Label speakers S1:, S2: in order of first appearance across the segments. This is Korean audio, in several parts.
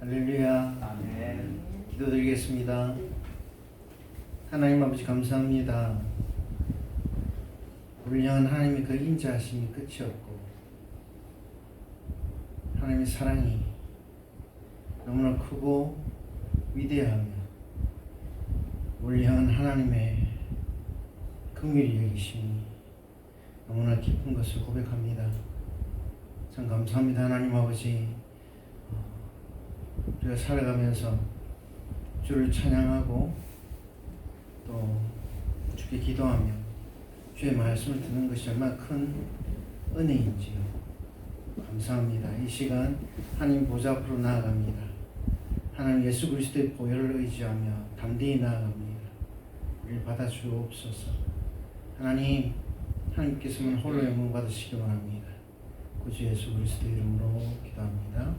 S1: 할렐루야.
S2: 아멘.
S1: 기도드리겠습니다. 하나님 아버지 감사합니다. 우리 향한 하나님의 그 인자하심이 끝이 없고 하나님의 사랑이 너무나 크고 위대하며 우리 향한 하나님의 긍휼히 여기심이 너무나 깊은 것을 고백합니다. 참 감사합니다. 하나님 아버지, 우리가 살아가면서 주를 찬양하고 또 주께 기도하며 주의 말씀을 듣는 것이 얼마나 큰 은혜인지요. 감사합니다. 이 시간 하나님 보좌 앞으로 나아갑니다. 하나님 예수 그리스도의 보혈을 의지하며 담대히 나아갑니다. 우리를 받아주옵소서. 하나님께서는 홀로 영광 받으시기 원합니다. 구주 예수 그리스도 이름으로 기도합니다.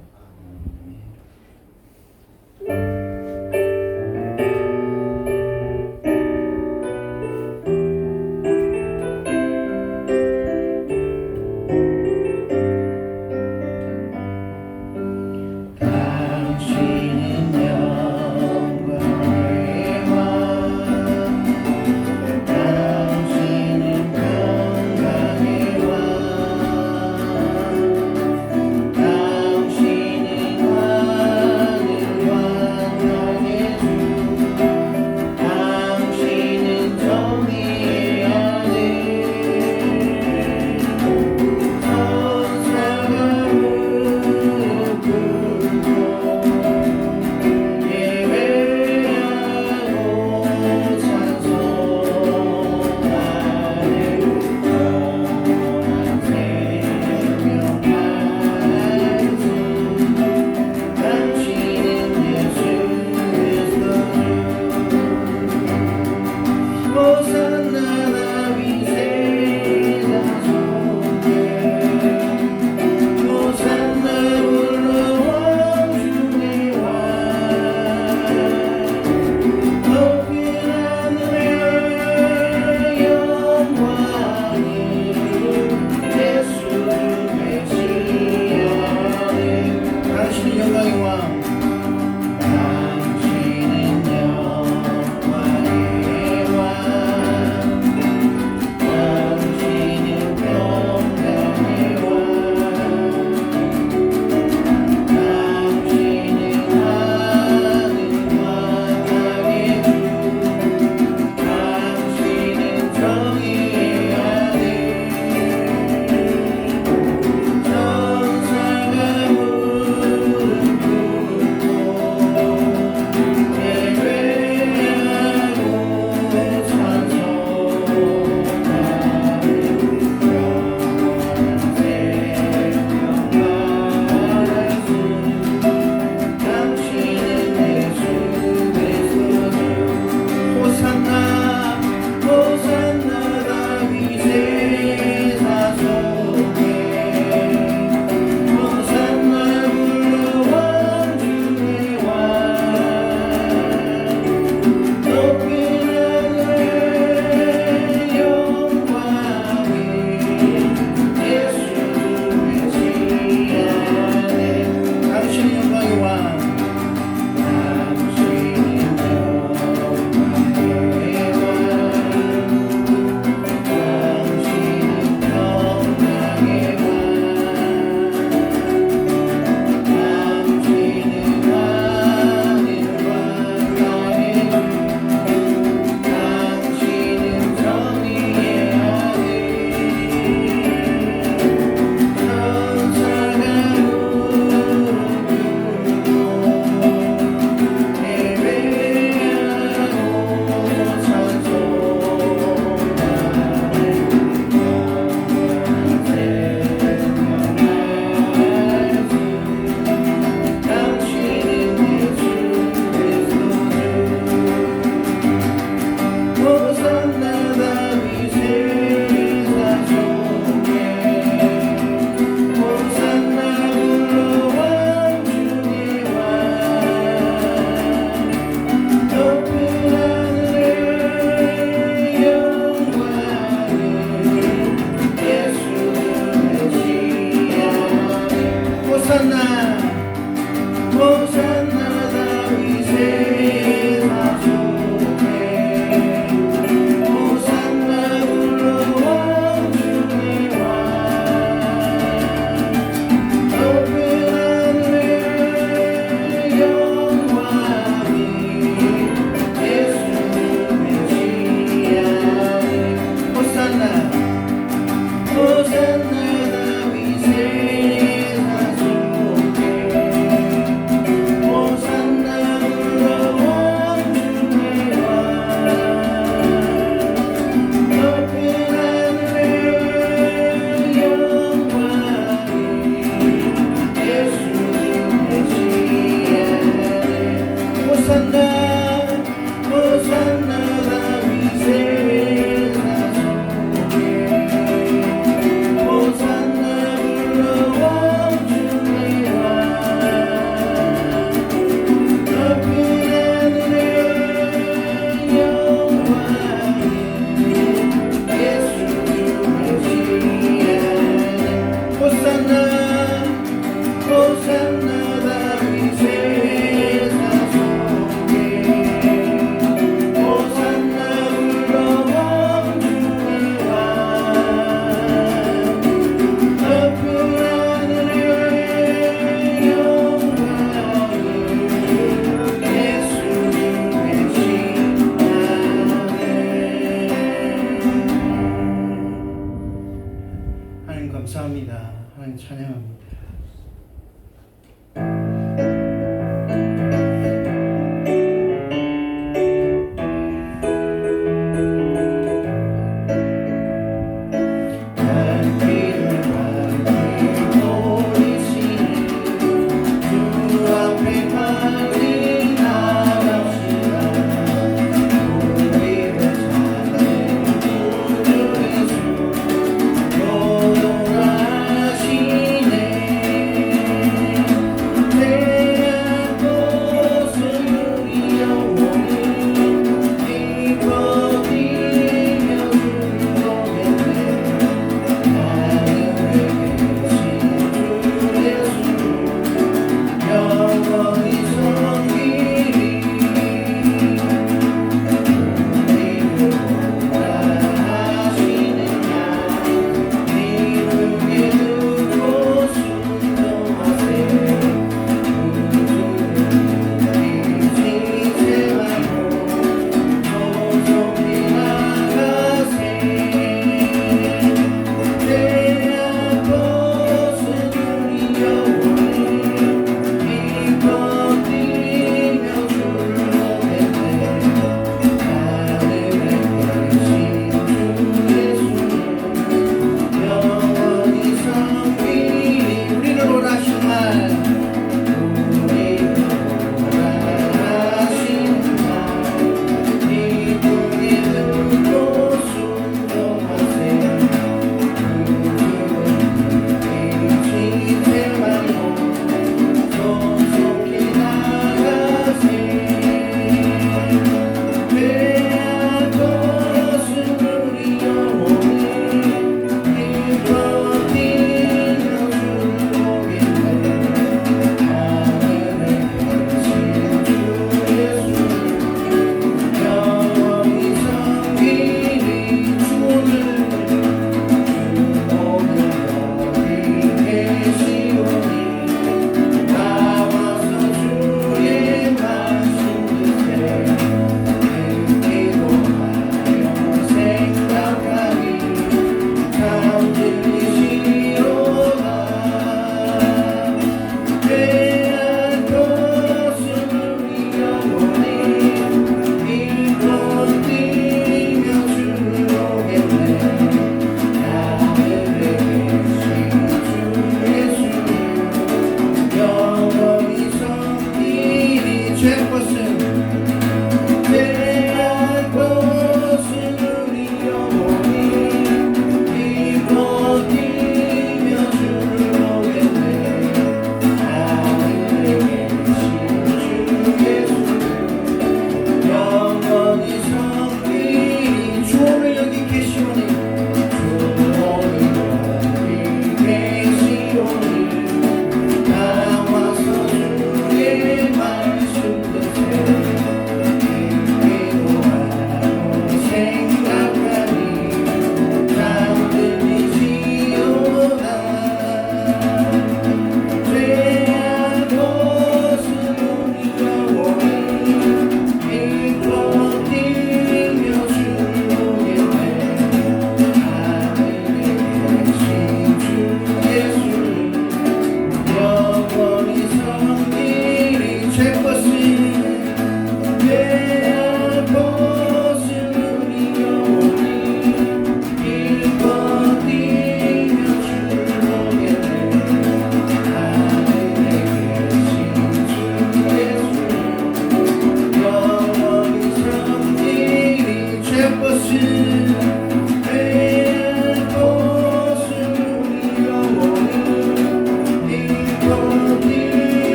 S1: 나와서 주의 말씀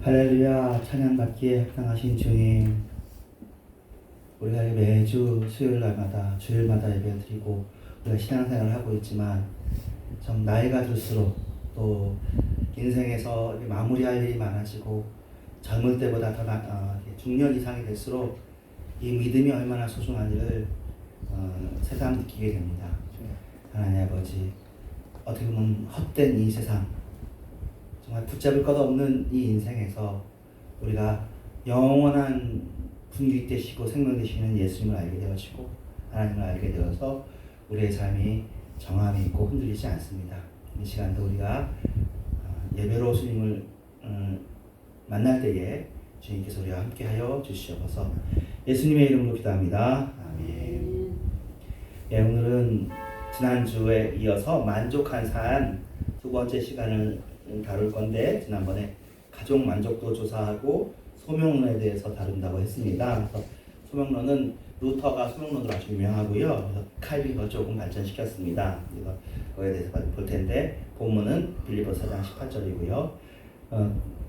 S1: 할렐루야. 찬양받기에 합당하신 주님, 우리가 매주 수요일날마다 주일마다 예배를 드리고 우리가 신앙생활을 하고 있지만 좀 나이가 들수록 또 인생에서 마무리할 일이 많아지고 젊을 때보다 더 중년 이상이 될수록 이 믿음이 얼마나 소중한지를 새삼 느끼게 됩니다. 하나님 아버지, 어떻게 보면 헛된 이 세상, 정말 붙잡을 것 없는 이 인생에서 우리가 영원한 분기 되시고 생명 되시는 예수님을 알게 되어지고 하나님을 알게 되어서 우리의 삶이 정함이 있고 흔들리지 않습니다. 이 시간도 우리가 예배로 주님을 만날 때에 주님께서 우리와 함께하여 주시옵소서. 예수님의 이름으로 기도합니다. 아멘. 예, 오늘은 지난주에 이어서 만족한 삶 두 번째 시간을 다룰 건데, 지난번에 가족 만족도 조사하고 소명론에 대해서 다룬다고 했습니다. 그래서 소명론은 루터가 소명론으로 아주 유명하고요. 그래서 칼빈도 조금 발전시켰습니다. 그래서 그거에 대해서 볼 텐데, 본문은 빌립보서 4장 18절이고요.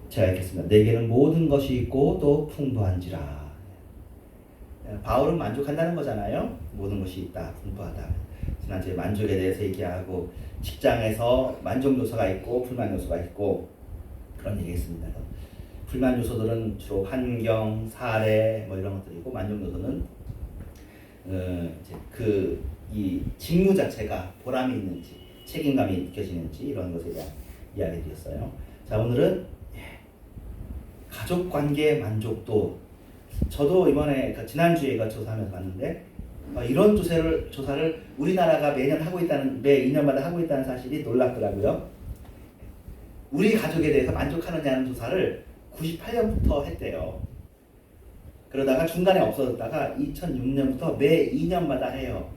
S1: 제가 읽겠습니다. 내게는 모든 것이 있고 또 풍부한지라. 바울은 만족한다는 거잖아요. 모든 것이 있다, 풍부하다. 지난주에 만족에 대해서 얘기하고 직장에서 만족 요소가 있고 불만 요소가 있고 그런 얘기했습니다. 불만 요소들은 주로 환경, 사례 뭐 이런 것들이고, 만족 요소는 이제 이 직무 자체가 보람이 있는지 책임감이 느껴지는지 이런 것에 대한 이야기드렸어요. 자, 오늘은 가족 관계 만족도. 저도 이번에 지난주에 이거 조사하면서 봤는데 이런 조사를 우리나라가 매년 하고 있다는, 매 2년마다 하고 있다는 사실이 놀랍더라고요. 우리 가족에 대해서 만족하느냐는 조사를 98년부터 했대요. 그러다가 중간에 없어졌다가 2006년부터 매 2년마다 해요.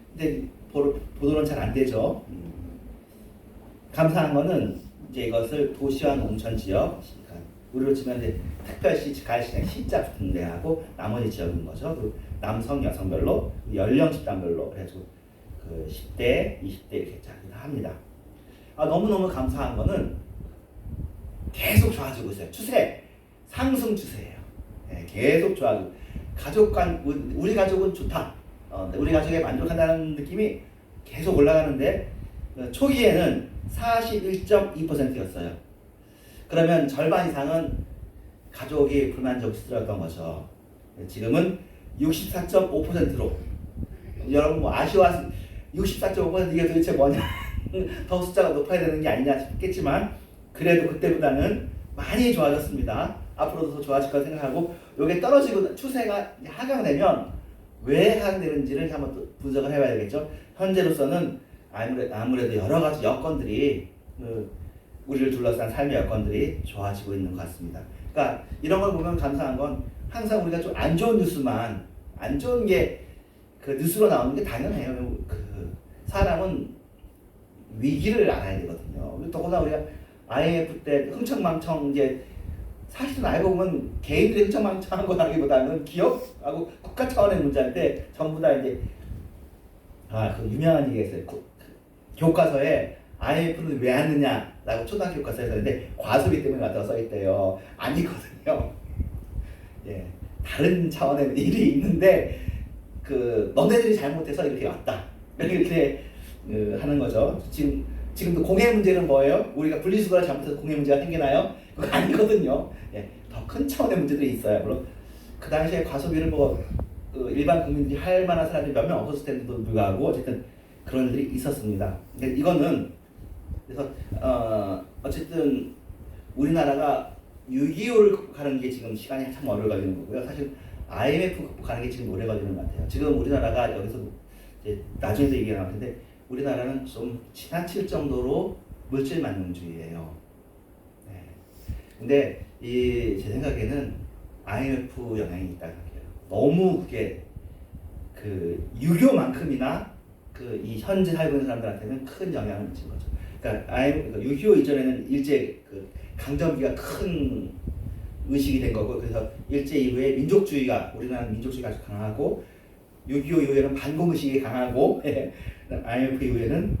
S1: 근데 보도는 잘 안 되죠. 감사한 거는 이제 이것을 도시와 농촌 지역, 우리로 치면 이제 특별시, 가시장, 시자 붙은 데하고 나머지 지역인 거죠. 그 남성, 여성별로, 연령 집단별로 그래가지고 그 10대, 20대 이렇게 합니다. 너무너무 감사한 거는 계속 좋아지고 있어요. 추세, 상승 추세예요. 네, 계속 좋아지고, 우리 가족은 좋다. 우리 가족에 만족한다는 느낌이 계속 올라가는데, 초기에는 41.2%였어요. 그러면 절반 이상은 가족이 불만족스러웠던 거죠. 지금은 64.5%로. 여러분 뭐 아쉬워하시, 64.5% 이게 도대체 뭐냐? 더 숫자가 높아야 되는 게 아니냐 싶겠지만, 그래도 그때보다는 많이 좋아졌습니다. 앞으로도 더 좋아질 거 생각하고, 이게 떨어지고 추세가 하강되면 왜 하강되는지를 한번 또 분석을 해봐야 되겠죠. 현재로서는 아무래도 여러 가지 여건들이, 우리를 둘러싼 삶의 여건들이 좋아지고 있는 것 같습니다. 그러니까 이런 걸 보면 감사한 건, 항상 우리가 좀 안 좋은 뉴스만, 안 좋은 게 그 뉴스로 나오는 게 당연해요. 사람은 위기를 알아야 되거든요. 더구나 우리가 IMF 때 흥청망청, 이제 사실은 알고 보면 개인들이 흥청망청한 거라기보다는 기업하고 국가 차원의 문제인데, 전부 다 이제 그 유명한 얘기가 있어요. 교과서에 IMF는 왜 하느냐라고 초등학교 교과서에 썼는데 과소비 때문에 왔다고 써있대요. 아니거든요. 예, 다른 차원의 일이 있는데 너네들이 잘못해서 이렇게 왔다. 이렇게 하는 거죠. 지금도 공해 문제는 뭐예요? 우리가 분리수거를 잘못해서 공해 문제가 생기나요? 그거 아니거든요. 예, 더 큰 차원의 문제들이 있어요. 물론 그 당시에 과소비를 일반 국민들이 할 만한 사람들이 몇 명 없었을 텐데도 불구하고 어쨌든 그런 일들이 있었습니다. 근데 이거는, 그래서 어쨌든 우리나라가 6.25를 극복하는 게 지금 시간이 참 오래 걸리는 거고요. 사실 IMF 극복하는 게 지금 오래 걸리는 것 같아요. 지금 우리나라가 여기서 이제 나중에도 얘기가 나올 텐데, 우리나라는 좀 지나칠 정도로 물질 만능주의예요. 네. 근데 제 생각에는 IMF 영향이 있다고 생각해요. 너무 그게 유교만큼이나 이 현재 살고 있는 사람들한테는 큰 영향을 미친 거죠. 그러니까 6.25 이전에는 일제 강점기가 큰 의식이 된 거고, 그래서 일제 이후에 민족주의가, 우리나라는 민족주의가 아주 강하고, 6.25 이후에는 반공의식이 강하고, IMF 이후에는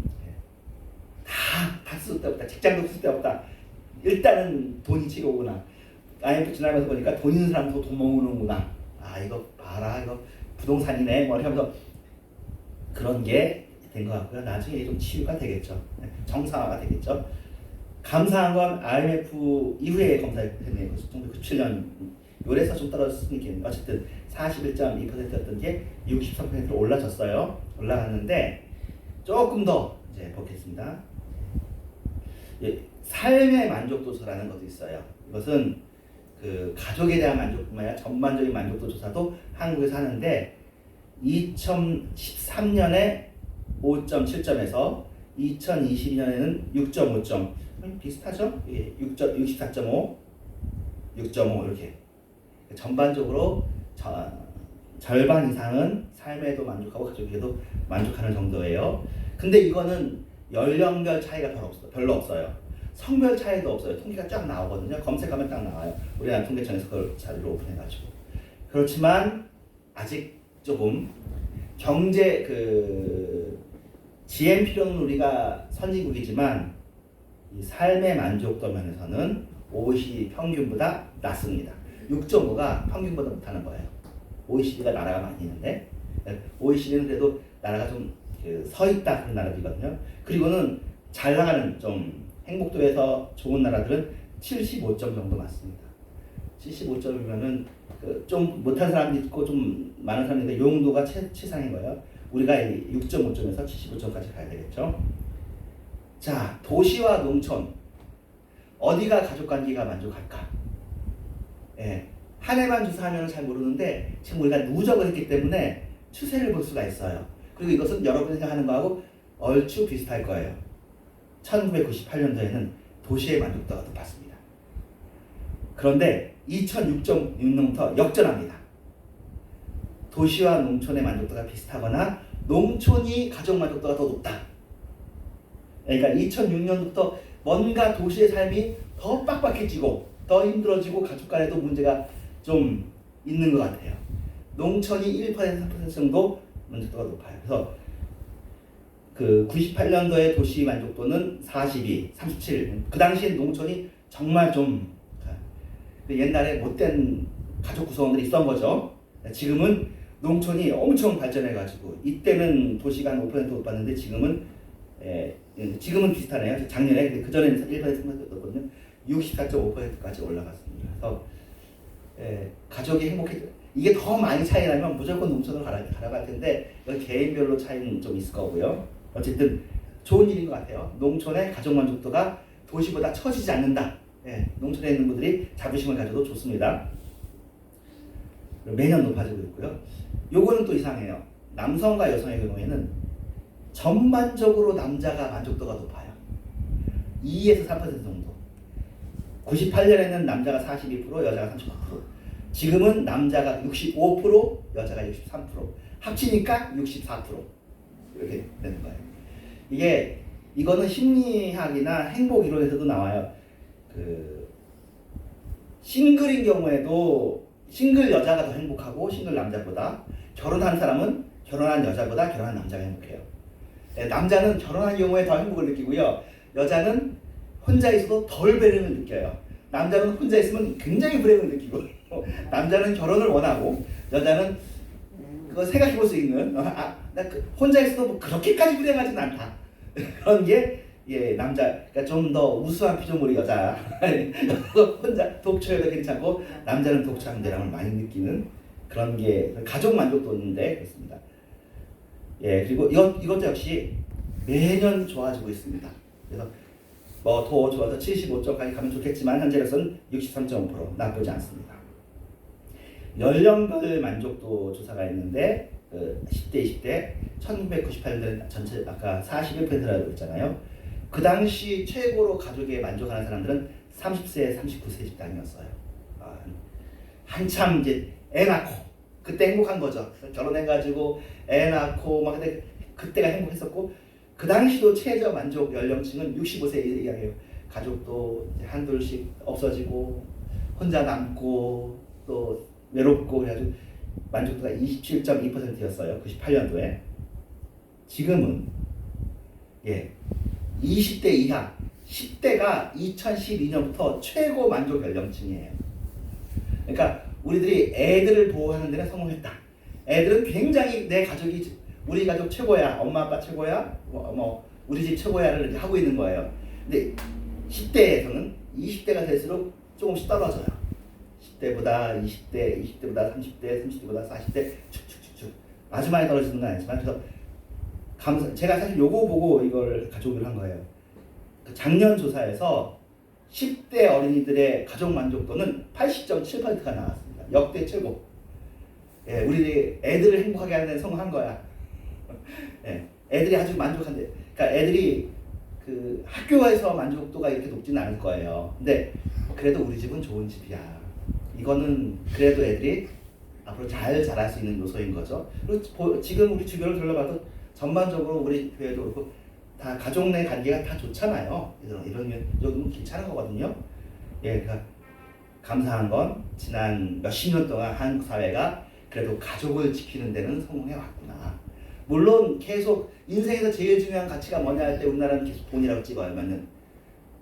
S1: 다 쓸데없다, 직장도 쓸데없다, 일단은 돈이 최고구나, IMF 지나면서 보니까 돈 있는 사람도 돈 모으는구나. 아 이거 봐라 이거 부동산이네 뭐 하면서 그런 게 된 것 같고요. 나중에 좀 치유가 되겠죠. 정상화가 되겠죠. 감사한 건 IMF 이후에 검사했는데 1997년 요래서 좀 떨어졌으니까 어쨌든 41.2%였던 게 63%로 올라졌어요. 올라갔는데 조금 더 이제 보겠습니다. 예, 삶의 만족도 조사라는 것도 있어요. 이것은 그 가족에 대한 만족뿐만 아니라 전반적인 만족도 조사도 한국에서 하는데 2013년에 5.7점에서 2022년에는 6.5점 비슷하죠? 예, 64.5, 6.5 이렇게 전반적으로 절반 이상은 삶에도 만족하고 가족에도 만족하는 정도예요. 근데 이거는 연령별 차이가 별로 없어요. 성별 차이도 없어요. 통계가 쫙 나오거든요. 검색하면 딱 나와요. 우리나라 통계청에서 그걸 자료로 오픈해가지고. 그렇지만 아직 조금 경제 GNP로는 우리가 선진국이지만 이 삶의 만족도 면에서는 OECD 평균보다 낮습니다. 6.5가 평균보다 못하는 거예요. OECD가 나라가 많이 있는데 OECD는 그래도 나라가 좀 서 있다 그런 나라들이거든요. 그리고는 잘 나가는 좀 행복도에서 좋은 나라들은 75점 정도 맞습니다. 75점이면은 좀 못한 사람도 있고 좀 많은 사람인데 용도가 최상인 거예요. 우리가 6.5점에서 75점까지 가야 되겠죠. 자, 도시와 농촌 어디가 가족관계가 만족할까? 예, 한 해만 조사하면 잘 모르는데 지금 우리가 누적을 했기 때문에 추세를 볼 수가 있어요. 그리고 이것은 여러분이 생각하는 거하고 얼추 비슷할 거예요. 1998년도에는 도시의 만족도가 높았습니다. 그런데 2006년부터 역전합니다. 도시와 농촌의 만족도가 비슷하거나 농촌이 가족 만족도가 더 높다. 그러니까 2006년부터 뭔가 도시의 삶이 더 빡빡해지고 더 힘들어지고 가족 간에도 문제가 좀 있는 것 같아요. 농촌이 1%, 3% 정도 만족도가 높아요. 그래서 그 98년도의 도시 만족도는 42, 37. 그 당시엔 농촌이 정말 좀 옛날에 못된 가족 구성원들이 있었던 거죠. 지금은 농촌이 엄청 발전해가지고 이때는 도시가 한 5% 높았는데 지금은 비슷하네요. 작년에 그 전에는 1% 높거든요. 64.5%까지 올라갔습니다. 그래서 가족이 행복해. 이게 더 많이 차이 나면 무조건 농촌으로 가라갈 텐데 이건 개인별로 차이는 좀 있을 거고요. 어쨌든 좋은 일인 것 같아요. 농촌의 가족 만족도가 도시보다 처지지 않는다. 농촌에 있는 분들이 자부심을 가져도 좋습니다. 매년 높아지고 있고요. 요거는 또 이상해요. 남성과 여성의 경우에는 전반적으로 남자가 만족도가 높아요. 2에서 3% 정도. 98년에는 남자가 42%, 여자가 39%. 지금은 남자가 65%, 여자가 63%. 합치니까 64%. 이렇게 되는 거예요. 이거는 심리학이나 행복 이론에서도 나와요. 싱글인 경우에도 싱글 여자가 더 행복하고 싱글 남자보다 결혼한 사람은 결혼한 여자보다 결혼한 남자가 행복해요. 남자는 결혼한 경우에 더 행복을 느끼고요. 여자는 혼자 있어도 덜 불행을 느껴요. 남자는 혼자 있으면 굉장히 불행을 느끼고 남자는 결혼을 원하고 여자는 그거 생각해 볼 수 있는 나 혼자 있어도 뭐 그렇게까지 불행하진 않다. 그런 게 남자 그러니까 좀 더 우수한 피조물이 여자 혼자 독초여도 괜찮고 남자는 독초한 대람을 많이 느끼는 그런 게 가족 만족도인데 그렇습니다. 그리고 이것도 역시 매년 좋아지고 있습니다. 그래서 뭐 더 좋아서 75점까지 가면 좋겠지만 현재로서는 63.5% 나쁘지 않습니다. 연령별 만족도 조사가 있는데 10대, 20대 1998년도에 전체 아까 41%라고 했잖아요. 그 당시 최고로 가족에 만족하는 사람들은 30세, 39세 집단이었어요. 한참 이제 애 낳고 그때 행복한 거죠. 결혼해가지고 애 낳고 막 그때가 행복했었고 그 당시도 최저 만족 연령층은 65세 이하예요. 가족도 한둘씩 없어지고 혼자 남고 또 외롭고 그래가지고 만족도가 27.2%였어요. 98년도에. 지금은 20대 이하 10대가 2012년부터 최고 만족 연령층이에요. 그러니까 우리들이 애들을 보호하는 데는 성공했다. 애들은 굉장히 내 가족이 우리 가족 최고야, 엄마 아빠 최고야, 뭐 우리 집 최고야를 이렇게 하고 있는 거예요. 근데 10대에서는 20대가 될수록 조금씩 떨어져요. 10대보다 20대, 20대보다 30대, 30대보다 40대 축축축축 아주 많이 떨어지는 건 아니지만 그래서 제가 사실 요거 보고 이걸 가져오기로 한 거예요. 그 작년 조사에서 10대 어린이들의 가족 만족도는 80.7%가 나왔습니다. 역대 최고. 예, 우리 애들을 행복하게 하는 데는 성공한 거야. 예, 애들이 아주 만족한데, 그러니까 애들이 그 학교에서 만족도가 이렇게 높지는 않을 거예요. 근데 그래도 우리 집은 좋은 집이야. 이거는 그래도 애들이 앞으로 잘 자랄 수 있는 요소인 거죠. 그리고 지금 우리 주변을 둘러봐도 전반적으로 우리 교회도 그렇고 다 가족 내 관계가 다 좋잖아요. 이런 정도는 괜찮은 거거든요. 예, 그러니까 감사한 건 지난 몇십 년 동안 한국 사회가 그래도 가족을 지키는 데는 성공해 왔구나. 물론 계속 인생에서 제일 중요한 가치가 뭐냐 할 때 우리나라는 계속 돈이라고 찍어요.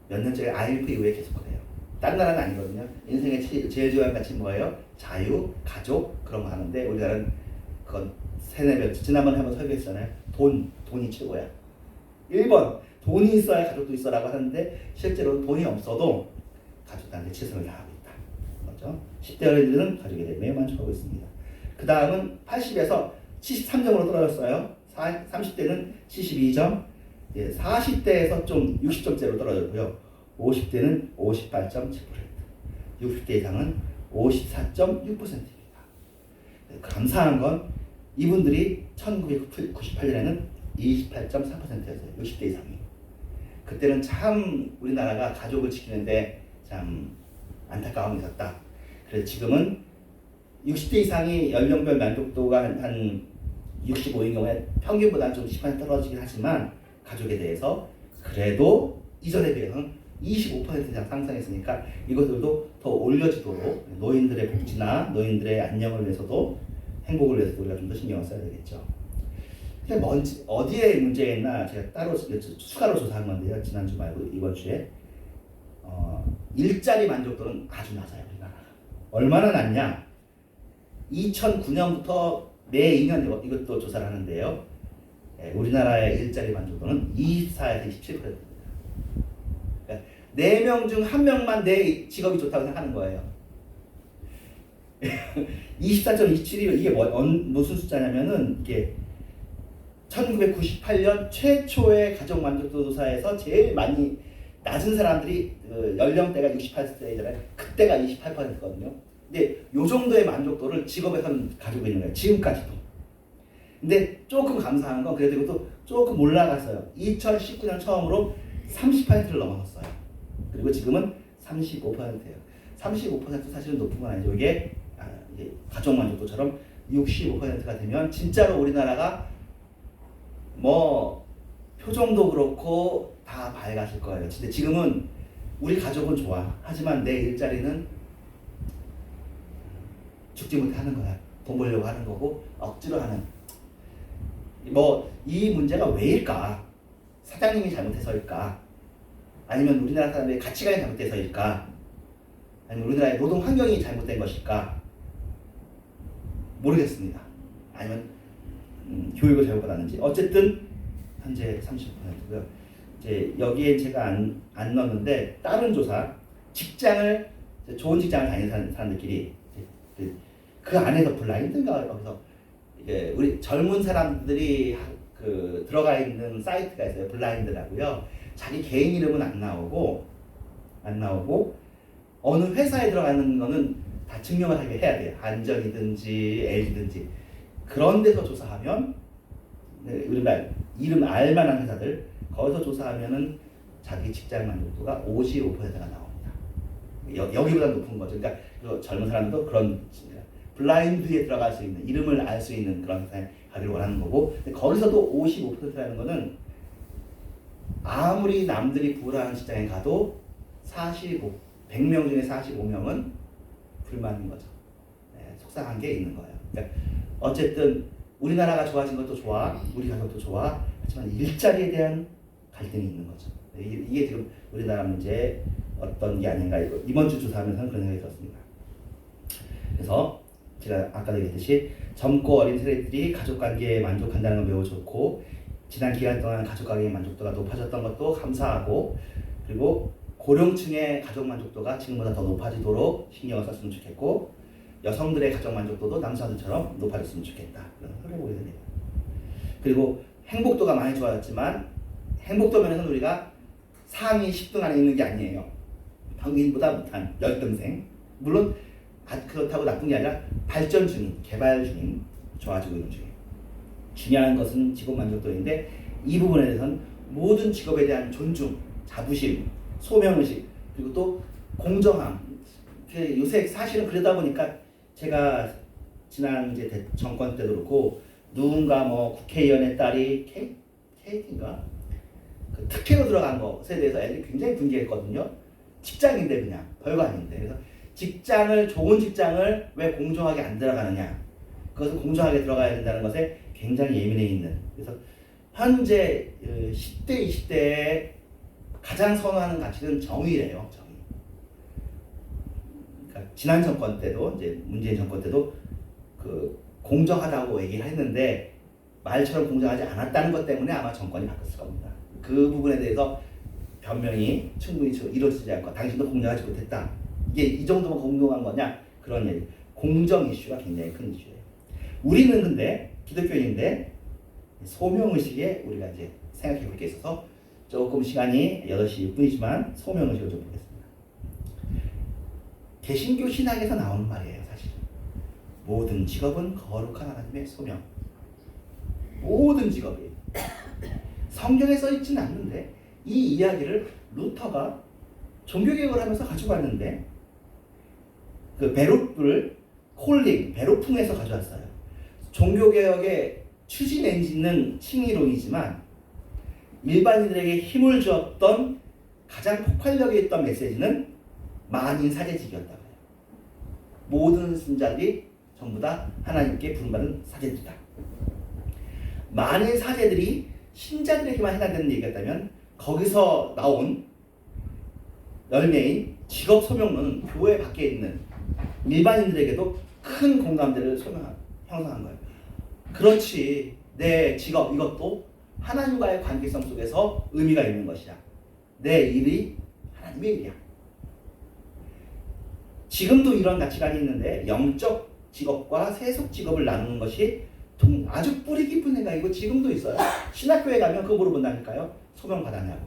S1: 몇 년째 IMF 이후에 계속 그래요. 다른 나라는 아니거든요. 인생의 제일 중요한 가치는 뭐예요? 자유, 가족 그런 거 하는데 우리나라는 그건 세네 배 지난번에 한번 설교했잖아요. 돈이 최고야. 1번 돈이 있어야 가족도 있어라고 하는데 실제로 돈이 없어도 가족들한테 최선을 다하고 있다. 맞죠? 10대 어린이들은 가족에 대해 매우 만족하고 있습니다. 그 다음은 80에서 73점으로 떨어졌어요. 30대는 72점, 40대에서 좀 60점대로 떨어졌고요. 50대는 58.7%, 60대 이상은 54.6%입니다. 감사한 건 이분들이 1998년에는 28.3%였어요. 60대 이상이. 그때는 참 우리나라가 가족을 지키는데 참 안타까움이 있었다. 그래서 지금은 60대 이상이 연령별 만족도가 한 65인 경우에 평균보다는 좀 10% 떨어지긴 하지만 가족에 대해서 그래도 이전에 비해서는 25% 이상 상승했으니까 이것들도 더 올려지도록 노인들의 복지나 노인들의 안녕을 위해서도 행복을 위해서도 우리가 좀 더 신경을 써야 되겠죠. 근데 어디에 문제가 있나 제가 따로 추가로 조사한 건데요. 지난주 말고 이번 주에 일자리 만족도는 아주 낮아요. 우리나라가. 얼마나 낮냐? 2009년부터 매 2년 이것도 조사를 하는데요. 우리나라의 일자리 만족도는 24에서 27%입니다. 그러니까 4명 중 1명만 내 직업이 좋다고 생각하는 거예요. 24.27이 이게 무슨 숫자냐면은 이게 1998년 최초의 가족 만족도 조사에서 제일 많이 낮은 사람들이 연령대가 68세잖아요. 그때가 28%거든요. 근데 요 정도의 만족도를 직업에서는 가지고 있는 거예요. 지금까지도. 근데 조금 감사한 건 그래도 이것도 조금 올라갔어요. 2019년 처음으로 30%를 넘어섰어요. 그리고 지금은 35%예요. 35% 사실은 높은 건 아니죠. 이게 가족 만족도처럼 65%가 되면 진짜로 우리나라가 뭐 표정도 그렇고 다 밝아질 거예요. 근데 지금은 우리 가족은 좋아. 하지만 내 일자리는 죽지 못해 하는 거야. 돈 벌려고 하는 거고 억지로 하는. 뭐 이 문제가 왜일까? 사장님이 잘못해서일까? 아니면 우리나라 사람들의 가치관이 잘못돼서일까? 아니면 우리나라의 노동 환경이 잘못된 것일까? 모르겠습니다. 아니면 교육을 잘못 받았는지. 어쨌든 현재 30%고요. 이제 여기에 제가 안 넣었는데 다른 조사, 직장을 좋은 직장을 다니는 사람들끼리 그 안에서 블라인드인가 거기서 이게 우리 젊은 사람들이 들어가 있는 사이트가 있어요. 블라인드라고요. 자기 개인 이름은 안 나오고 어느 회사에 들어가는 거는 다 증명을 하게 해야 돼요. 한전이든지 LG든지 그런 데서 조사하면 우리가 이름 알만한 회사들 거기서 조사하면은 자기 직장 만족도가 55%가 나옵니다. 여기보다 높은 거죠. 그러니까 젊은 사람도 그런 블라인드에 들어갈 수 있는 이름을 알 수 있는 그런 회사에 가기를 원하는 거고, 근데 거기서도 55%라는 거는 아무리 남들이 부러워하는 직장에 가도 100명 중에 45명은 불만인 거죠. 속상한 게 있는 거예요. 그러니까 어쨌든 우리나라가 좋아진 것도 좋아, 우리 가족도 좋아, 하지만 일자리에 대한 갈등이 있는 거죠. 이게 지금 우리나라 문제의 어떤 게 아닌가, 이번 주 조사하면서는 그런 생각이 들었습니다. 그래서 제가 아까도 얘기했듯이 젊고 어린 세대들이 가족관계에 만족한다는 건 매우 좋고, 지난 기간 동안 가족관계의 만족도가 높아졌던 것도 감사하고, 그리고 고령층의 가족 만족도가 지금보다 더 높아지도록 신경을 썼으면 좋겠고, 여성들의 가족 만족도도 남성들처럼 높아졌으면 좋겠다. 그런 소리를 보게 됩니다. 그리고 행복도가 많이 좋아졌지만, 행복도 면에서는 우리가 상위 10등 안에 있는 게 아니에요. 평균보다 못한 열등생. 물론 그렇다고 나쁜 게 아니라 발전 중인, 개발 중인, 좋아지고 있는 중이에요. 중요한 것은 직업 만족도인데, 이 부분에 대해서는 모든 직업에 대한 존중, 자부심, 소명의식, 그리고 또 공정함. 요새 사실은 그러다 보니까 제가 지난 이제 정권 때도 그렇고, 누군가 뭐 국회의원의 딸이 케이크인가? 그 특혜로 들어간 것에 대해서 애들이 굉장히 분개했거든요. 직장인데 그냥 별거 아닌데. 그래서 좋은 직장을 왜 공정하게 안 들어가느냐, 그것을 공정하게 들어가야 된다는 것에 굉장히 예민해 있는. 그래서 현재 10대, 20대에 가장 선호하는 가치는 정의래요. 정의. 그러니까 지난 정권 때도, 이제 문재인 정권 때도 그 공정하다고 얘기를 했는데 말처럼 공정하지 않았다는 것 때문에 아마 정권이 바뀌었을 겁니다. 그 부분에 대해서 변명이 충분히 이루어지지 않고, 당신도 공정하지 못했다, 이게 이 정도면 공정한 거냐, 그런 얘기. 공정 이슈가 굉장히 큰 이슈예요. 우리는 근데 기독교인인데 소명의식에 우리가 이제 생각해 볼 게 있어서 조금 시간이 8시 6분이지만 소명의식을 좀 보겠습니다. 개신교 신학에서 나오는 말이에요. 사실 모든 직업은 거룩한 하나님의 소명. 모든 직업이 성경에 써 있지는 않는데, 이 이야기를 루터가 종교개혁을 하면서 가지고 왔는데, 그 베루프를 베루풍에서 가져왔어요. 종교개혁의 추진 엔진은 칭의론이지만 일반인들에게 힘을 주었던 가장 폭발력이 있던 메시지는 만인 사제직이었다고 해요. 모든 신자들이 전부 다 하나님께 부름받은 사제들이다. 만인 사제들이 신자들에게만 해당되는 얘기였다면, 거기서 나온 열매인 직업 소명론은 교회 밖에 있는 일반인들에게도 큰 공감대를 형성한 거예요. 그렇지, 내 직업 이것도 하나님과의 관계성 속에서 의미가 있는 것이야. 내 일이 하나님의 일이야. 지금도 이런 가치관이 있는데, 영적 직업과 세속 직업을 나누는 것이 아주 뿌리 깊은 생각이고 지금도 있어요. 신학교에 가면 그거 물어본다니까요. 소명 받았냐고.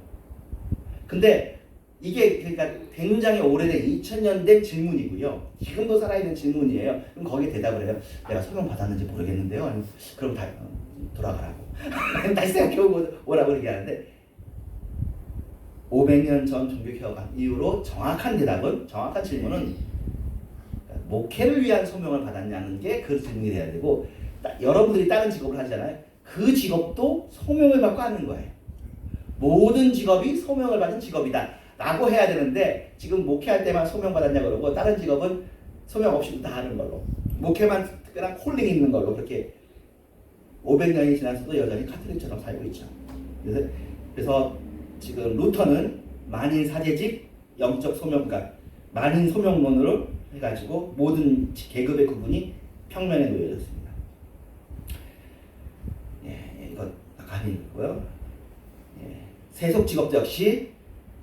S1: 근데 이게 그러니까 굉장히 오래된 2000년 된 질문이고요. 지금도 살아있는 질문이에요. 그럼 거기에 대답을 해요. 내가 소명 받았는지 모르겠는데요. 아니, 그럼 다 돌아가라고. 다시 생각해 오라고 얘기하는데, 500년 전 종교개혁 이후로 정확한 질문은 목회를 위한 소명을 받았냐는 게 그 질문이 돼야 되고, 여러분들이 다른 직업을 하잖아요. 그 직업도 소명을 받고 하는 거예요. 모든 직업이 소명을 받은 직업이다 라고 해야 되는데, 지금 목회할 때만 소명 받았냐 그러고 다른 직업은 소명 없이도 다 하는 걸로, 목회만 특별한 콜링이 있는 걸로, 그렇게 500년이 지나서도 여전히 카톨릭처럼 살고 있죠. 그래서 지금 루터는 만인 사제직, 영적 소명, 그러니까 만인 소명론으로 해가지고 모든 계급의 구분이 평면에 놓여졌습니다. 이거 간이 있고요. 세속 직업도 역시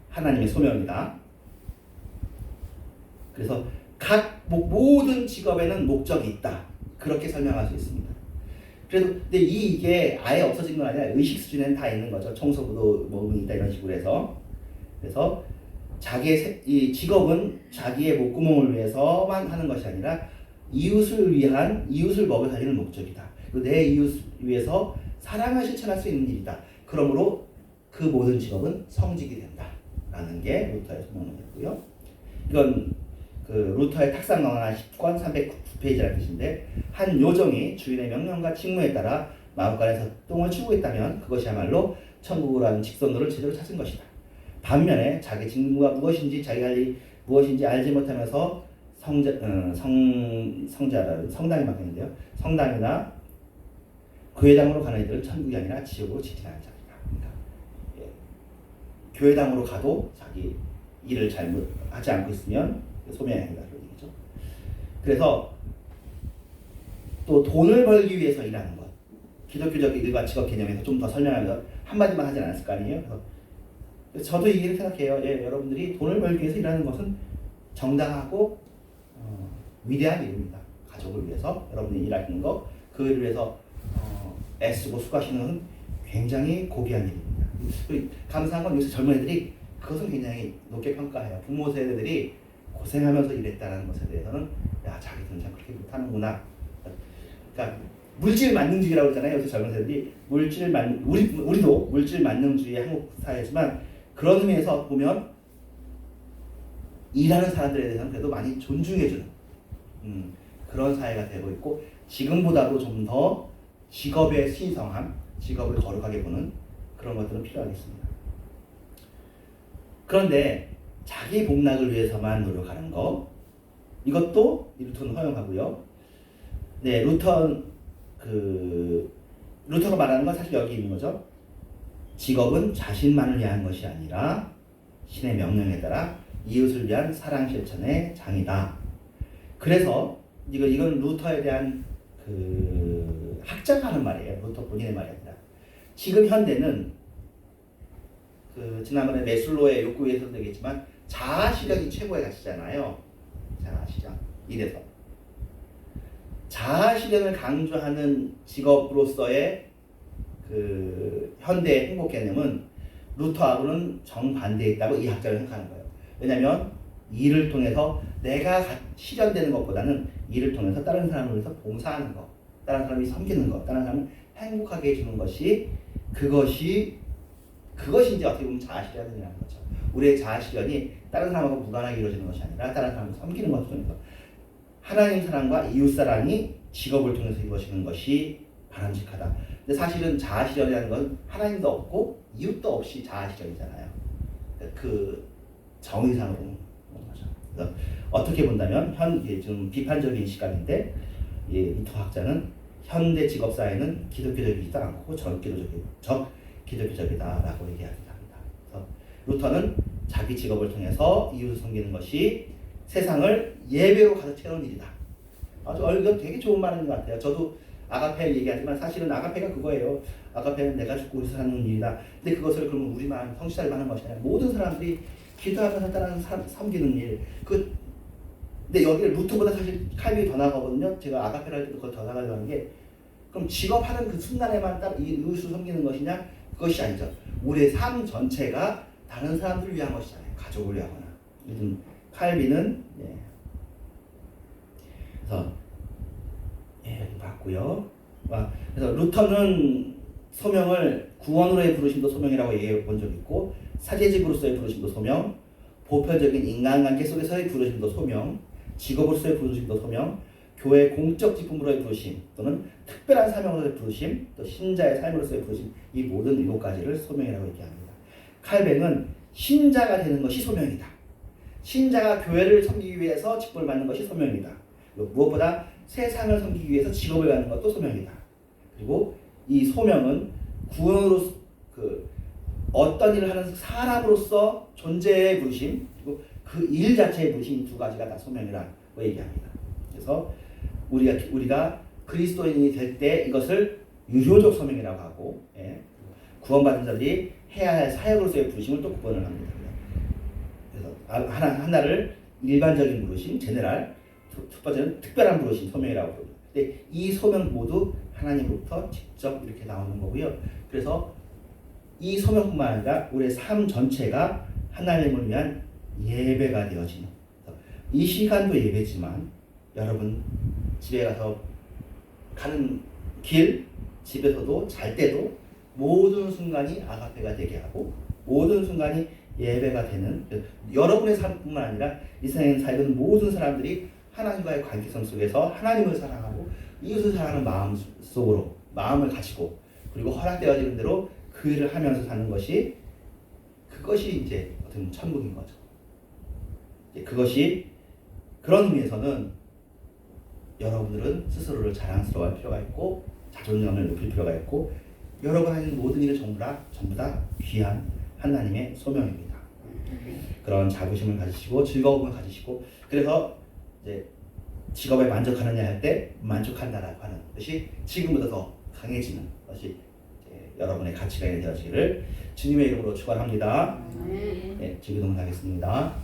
S1: 하나님의 소명이다. 그래서 모든 직업에는 목적이 있다, 그렇게 설명할 수 있습니다. 근데 이게 아예 없어진 건 아니라 의식 수준에는 다 있는 거죠. 청소부도 뭐 있다 이런 식으로 해서. 그래서 이 직업은 자기의 목구멍을 위해서만 하는 것이 아니라 이웃을 먹여 살리는 목적이다. 그리고 내 이웃을 위해서 사랑을 실천할 수 있는 일이다. 그러므로 그 모든 직업은 성직이 된다라는 게 루터의 소명론이었고요. 이건 그 루터의 탁상 강화 10권 309페이지라는 뜻인데, 한 요정이 주인의 명령과 직무에 따라 마을간에서 똥을 치우고 있다면 그것이야말로 천국으로 하는 직선로를 제대로 찾은 것이다. 반면에 자기 직무가 무엇인지, 자기 할 일이 무엇인지 알지 못하면서 성당이 막혔는데요. 성당이나 교회당으로 가는 이들은 천국이 아니라 지옥으로 직진하는 자들이다. 그러니까 교회당으로 가도 자기 일을 잘못하지 않고 있으면 소명이 아니다, 그런 얘기죠. 그래서 또 돈을 벌기 위해서 일하는 것. 기독교적 일과 직업 개념에서 좀 더 설명하면 한마디만 하진 않았을 거 아니에요. 그래서 저도 이렇게 생각해요. 예, 여러분들이 돈을 벌기 위해서 일하는 것은 정당하고 위대한 일입니다. 가족을 위해서 여러분이 일하시는 거, 그 일을 위해서 애쓰고 수고하시는 것은 굉장히 고귀한 일입니다. 그리고 감사한 건 요새 젊은 애들이 그것은 굉장히 높게 평가해요. 부모 세대들이 고생하면서 일했다는 것에 대해서는 야, 자기들은 참 그렇게 못하는구나. 그러니까 물질 만능주의라고 그러잖아요. 요새 젊은 세대들이 우리도 물질 만능주의 한국 사회지만 그런 의미에서 보면 일하는 사람들에 대해서는 그래도 많이 존중해주는 그런 사회가 되고 있고, 지금보다도 좀 더 직업의 신성함, 직업을 거룩하게 보는 그런 것들은 필요하겠습니다. 그런데 자기 복락을 위해서만 노력하는 거, 이것도 루터는 허용하고요. 네, 루터가 말하는 건 사실 여기 있는 거죠. 직업은 자신만을 위한 것이 아니라 신의 명령에 따라 이웃을 위한 사랑 실천의 장이다. 그래서 이건 루터에 대한 학자가 하는 말이에요. 루터 본인의 말이 아니라. 지금 현대는 지난번에 메슬로의 욕구에서도 얘기했지만 자아실현이 최고의 가치잖아요. 자아실현. 이래서 자아실현을 강조하는 직업으로서의 현대의 행복 개념은 루터하고는 정반대에 있다고 이 학자는 생각하는 거예요. 왜냐하면 일을 통해서 내가 실현되는 것보다는 일을 통해서 다른 사람을 위해서 봉사하는 것, 다른 사람이 섬기는 것, 다른 사람을 행복하게 해주는 것이 그것이 이제 어떻게 보면 자아실현이라는 거죠. 우리의 자아실현이 다른 사람하고 무관하게 이루어지는 것이 아니라 다른 사람을 섬기는 것을 통해서 하나님 사랑과 이웃 사랑이 직업을 통해서 이루어지는 것이 바람직하다. 근데 사실은 자아실현이라는 건 하나님도 없고 이웃도 없이 자아실현이잖아요. 그 정의상으로 보는 거죠. 그래서 어떻게 본다면 좀 비판적인 시각인데, 루터 학자는 현대 직업 사회는 기독교적이지도 않고 적기독교적이다라고 얘기합니다. 그래서 루터는 자기 직업을 통해서 이웃을 섬기는 것이 세상을 예배로 가득 채우는 일이다. 이건 되게 좋은 말인 것 같아요. 저도 아가페를 얘기하지만 사실은 아가페가 그거예요. 아가페는 내가 죽고 위해서 하는 일이다. 근데 그것을 그러면 우리만 성취자를 하는 것이 아니라 모든 사람들이 기도하면서 따라 섬기는 일. 근데 여기를 루터보다 사실 칼빈이 더 나가거든요. 제가 아가페를 할 때도 그걸 더 나가려고 하는 게, 그럼 직업하는 그 순간에만 따라 이웃을 섬기는 것이냐? 그것이 아니죠. 우리의 삶 전체가 다른 사람들을 위한 것이잖아요. 가족을 위하거나. 칼빈은 그래서 여기 봤고요. 그래서 루터는 소명을 구원으로의 부르심도 소명이라고 얘기해 본 적이 있고, 사제직으로서의 부르심도 소명, 보편적인 인간관계 속에서의 부르심도 소명, 직업으로서의 부르심도 소명, 교회 공적 직분으로의 부르심 또는 특별한 사명으로의 부르심, 또 신자의 삶으로서의 부르심, 이 모든 7가지를 소명이라고 얘기합니다. 칼뱅은 신자가 되는 것이 소명이다. 신자가 교회를 섬기기 위해서 직분을 받는 것이 소명이다. 무엇보다 세상을 섬기기 위해서 직업을 갖는 것도 소명이다. 그리고 이 소명은 구원으로 어떤 일을 하는 사람으로서 존재의 부르심, 그리고 그 일 자체의 부르심, 이 2가지가 다 소명이라고 얘기합니다. 그래서 우리가 그리스도인이 될 때 이것을 유효적 소명이라고 하고, 구원받은 자들이 해야 할 사역으로서의 부르심을 또 구분을 합니다. 그래서 하나를 일반적인 부르심, 제네랄, 첫 번째는 특별한 부르심, 소명이라고 합니다. 근데 이 소명 모두 하나님으로부터 직접 이렇게 나오는 거고요. 그래서 이 소명뿐만 아니라 우리의 삶 전체가 하나님을 위한 예배가 되어지는, 이 시간도 예배지만 여러분 집에 가서 가는 길, 집에서도 잘 때도 모든 순간이 아가페가 되게 하고 모든 순간이 예배가 되는, 여러분의 삶뿐만 아니라 이 세상에 살고 모든 사람들이 하나님과의 관계성 속에서 하나님을 사랑하고 이웃을 사랑하는 마음을 가지고, 그리고 허락되어지는 대로 그 일을 하면서 사는 것이, 그것이 이제 어떤 천국인 거죠. 그것이, 그런 의미에서는 여러분들은 스스로를 자랑스러워할 필요가 있고 자존감을 높일 필요가 있고, 여러분 하는 모든 일은 전부 다 귀한 하나님의 소명입니다. 그런 자부심을 가지시고 즐거움을 가지시고, 그래서 이제 직업에 만족하느냐 할 때 만족한다라고 하는 것이 지금보다 더 강해지는 것이 여러분의 가치가 되어지기를 주님의 이름으로 축원합니다. 네, 기도하겠습니다.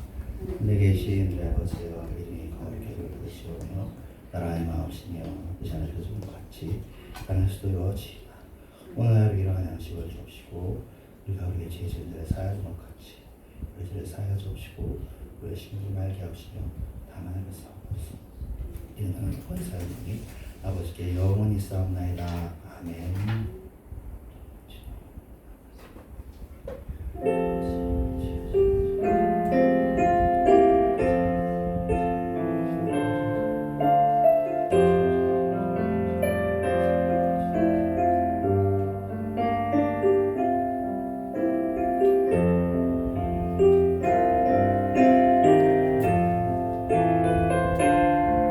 S1: 하늘에 계신 우리 아버지여, 이름이 거룩하게 여겨주시오며 나라의 마음이시며 뜻이 하나 주신 것 같이 땅에서도 이루어지이다. 오늘 하루 일어나는 양식을 주옵시고 우리가 우리의 죄 지은 자를 사하여 준 것 같이 우리 죄를 사하여 주옵시고 우리의 신분을 말게 하시며 다만 하면서 이는 권사님이 아버지께 영원히 싸움나이다. 아멘.